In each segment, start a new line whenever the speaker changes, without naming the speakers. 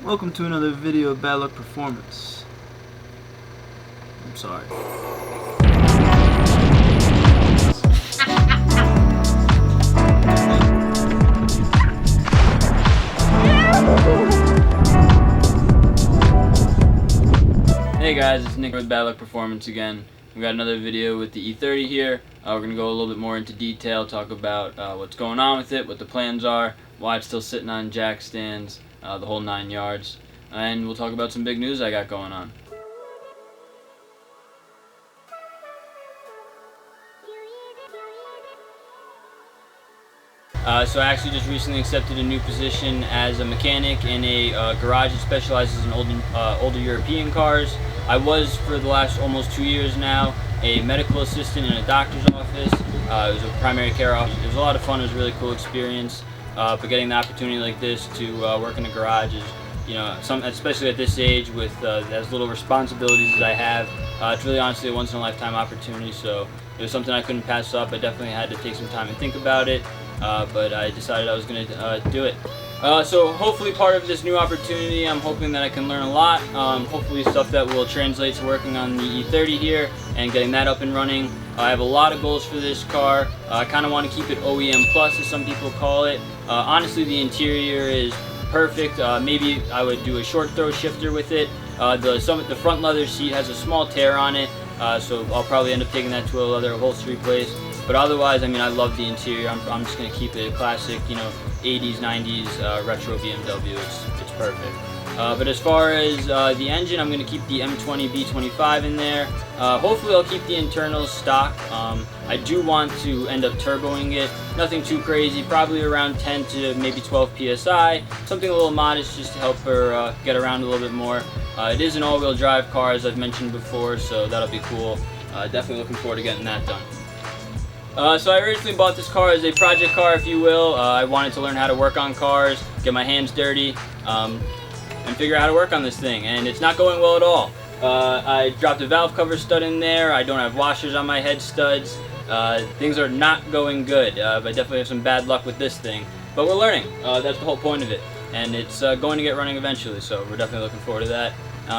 Welcome to another video of Bad Luck Performance. I'm sorry. Hey guys, it's Nick with Bad Luck Performance again. We got another video with the E30 here. We're going to go a little bit more into detail, talk about what's going on with it, what the plans are, why it's still sitting on jack stands, the whole 9 yards, and we'll talk about some big news I got going on. So I actually just recently accepted a new position as a mechanic in a garage that specializes in older European cars. I was, for the last almost 2 years now, a medical assistant in a doctor's office. It was a primary care office. It was a lot of fun. It was a really cool experience. But getting the opportunity like this to work in a garage is, especially at this age with as little responsibilities as I have, it's really honestly a once-in-a-lifetime opportunity. So it was something I couldn't pass up. I definitely had to take some time and think about it. But I decided I was going to do it. So hopefully part of this new opportunity, I'm hoping that I can learn a lot. Hopefully stuff that will translate to working on the E30 here and getting that up and running. I have a lot of goals for this car. I kind of want to keep it OEM plus, as some people call it. Honestly, the interior is perfect. Maybe I would do a short throw shifter with it. The front leather seat has a small tear on it, so I'll probably end up taking that to a leather upholstery place. But otherwise, I mean, I love the interior. I'm just going to keep it a classic, 80s, 90s retro BMW. It's perfect. But as far as the engine, I'm going to keep the M20 B25 in there. Hopefully I'll keep the internals stock. I do want to end up turboing it. Nothing too crazy, probably around 10 to maybe 12 PSI. Something a little modest just to help her get around a little bit more. It is an all-wheel drive car, as I've mentioned before, so that'll be cool. Definitely looking forward to getting that done. So I originally bought this car as a project car, if you will. I wanted to learn how to work on cars, get my hands dirty, and figure out how to work on this thing, and it's not going well at all. I dropped a valve cover stud in there. I don't have washers on my head studs. Things are not going good. I definitely have some bad luck with this thing, but we're learning. That's the whole point of it, and it's going to get running eventually, so we're definitely looking forward to that.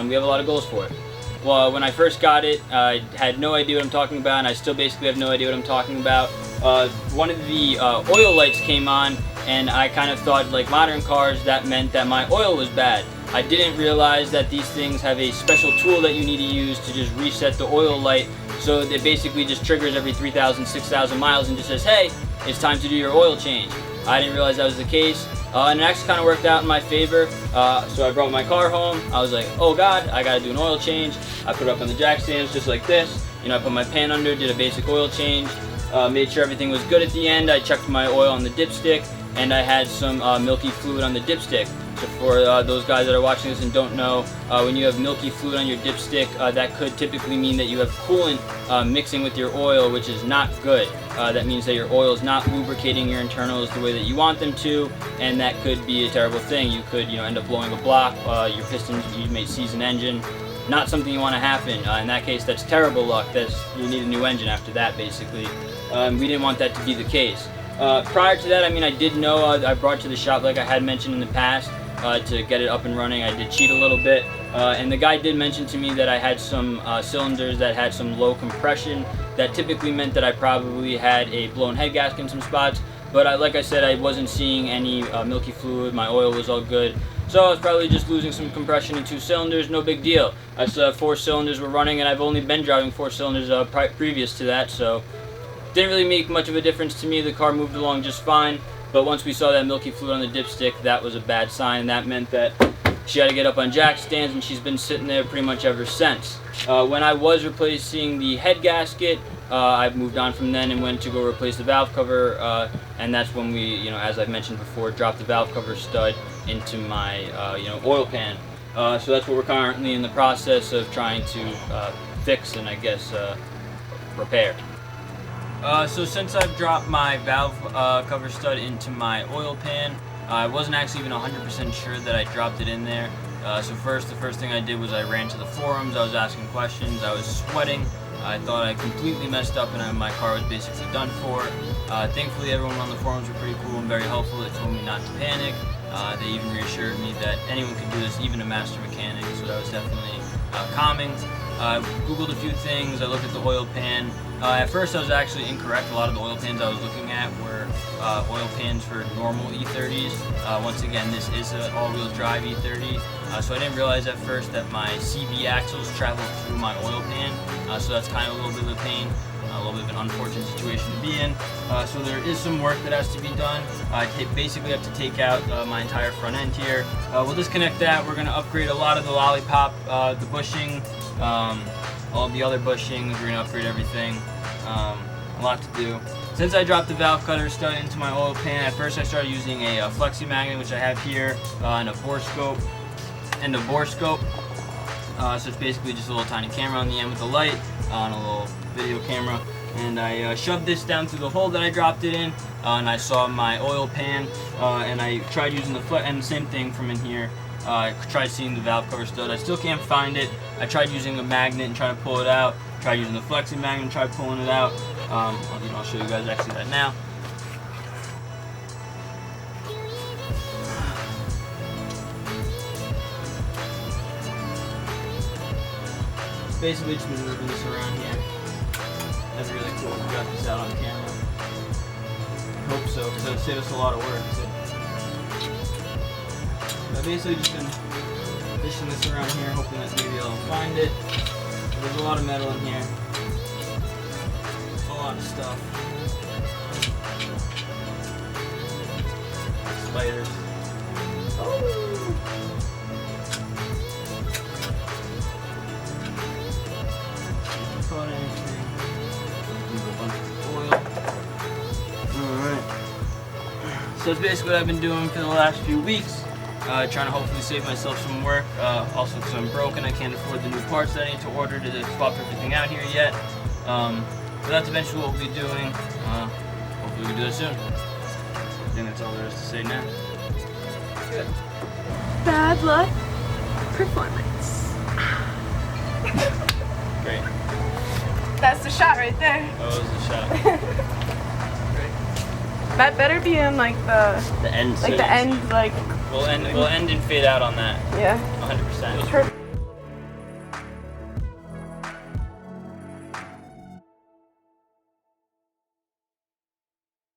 We have a lot of goals for it. Well, when I first got it, I had no idea what I'm talking about, and I still basically have no idea what I'm talking about. One of the oil lights came on, and I kind of thought, like modern cars, that meant that my oil was bad. I didn't realize that these things have a special tool that you need to use to just reset the oil light, so it basically just triggers every 3,000, 6,000 miles and just says, hey, it's time to do your oil change. I didn't realize that was the case. And it actually kind of worked out in my favor. So I brought my car home. I was like, oh god, I gotta do an oil change. I put it up on the jack stands just like this. I put my pan under, did a basic oil change, made sure everything was good at the end. I checked my oil on the dipstick, and I had some milky fluid on the dipstick. So for those guys that are watching this and don't know, when you have milky fluid on your dipstick, that could typically mean that you have coolant mixing with your oil, which is not good. That means that your oil is not lubricating your internals the way that you want them to, and that could be a terrible thing. You could end up blowing a block, your pistons, you may seize an engine. Not something you want to happen. In that case, that's terrible luck. You need a new engine after that, basically. We didn't want that to be the case. Prior to that, I did know, I brought it to the shop like I had mentioned in the past to get it up and running. I did cheat a little bit, and the guy did mention to me that I had some cylinders that had some low compression. That typically meant that I probably had a blown head gasket in some spots, but like I said, I wasn't seeing any milky fluid. My oil was all good. So I was probably just losing some compression in 2 cylinders, no big deal. I still have 4 cylinders were running, and I've only been driving 4 cylinders previous to that, so didn't really make much of a difference to me. The car moved along just fine, but once we saw that milky fluid on the dipstick, that was a bad sign. That meant that she had to get up on jack stands, and she's been sitting there pretty much ever since. When I was replacing the head gasket, I moved on from then and went to go replace the valve cover, and that's when we, as I've mentioned before, dropped the valve cover stud into my, oil pan. So that's what we're currently in the process of trying to fix and I guess repair. So since I've dropped my valve cover stud into my oil pan, I wasn't actually even 100% sure that I dropped it in there. So the first thing I did was I ran to the forums. I was asking questions. I was sweating. I thought I completely messed up and my car was basically done for. Thankfully, everyone on the forums were pretty cool and very helpful. They told me not to panic. They even reassured me that anyone could do this, even a master mechanic, so that was definitely calming. I Googled a few things, I looked at the oil pan. At first I was actually incorrect. A lot of the oil pans I was looking at were oil pans for normal E30s. Once again, this is an all-wheel drive E30, so I didn't realize at first that my CV axles travel through my oil pan, so that's kind of a little bit of a pain. A little bit of an unfortunate situation to be in. So there is some work that has to be done. I basically have to take out my entire front end here. We'll disconnect that. We're going to upgrade a lot of the lollipop, the bushing, all the other bushings. We're going to upgrade everything. A lot to do. Since I dropped the valve cutter studded into my oil pan, at first I started using a flexi magnet, which I have here, and a bore scope. So it's basically just a little tiny camera on the end with a light and a little video camera. And I shoved this down through the hole that I dropped it in, and I saw my oil pan, and I tried using the and same thing from in here. I tried seeing the valve cover stud. I still can't find it. I tried using a magnet and trying to pull it out. Tried using the flexi magnet and tried pulling it out. I'll show you guys actually that now. Basically just been moving this around here. That's really cool. We got this out on camera. Hope so, because it'll save us a lot of work. So I've basically just been fishing this around here, hoping that maybe I'll find it. But there's a lot of metal in here. A lot of stuff. Spiders. Oh! Caught anything. Leave a bunch of oil. Alright. So that's basically what I've been doing for the last few weeks. Trying to hopefully save myself some work. Also because I'm broken, I can't afford the new parts that I need to order to swap everything out here yet. But that's eventually what we'll be doing. Hopefully we can do that soon. I think that's all there is to say now. Good.
Bad luck performance.
Great.
That's the shot right there.
That was the shot. Great.
That better be in like the
end.
like the end like.
We'll end and fade out on that.
Yeah.
100%.
Perfect.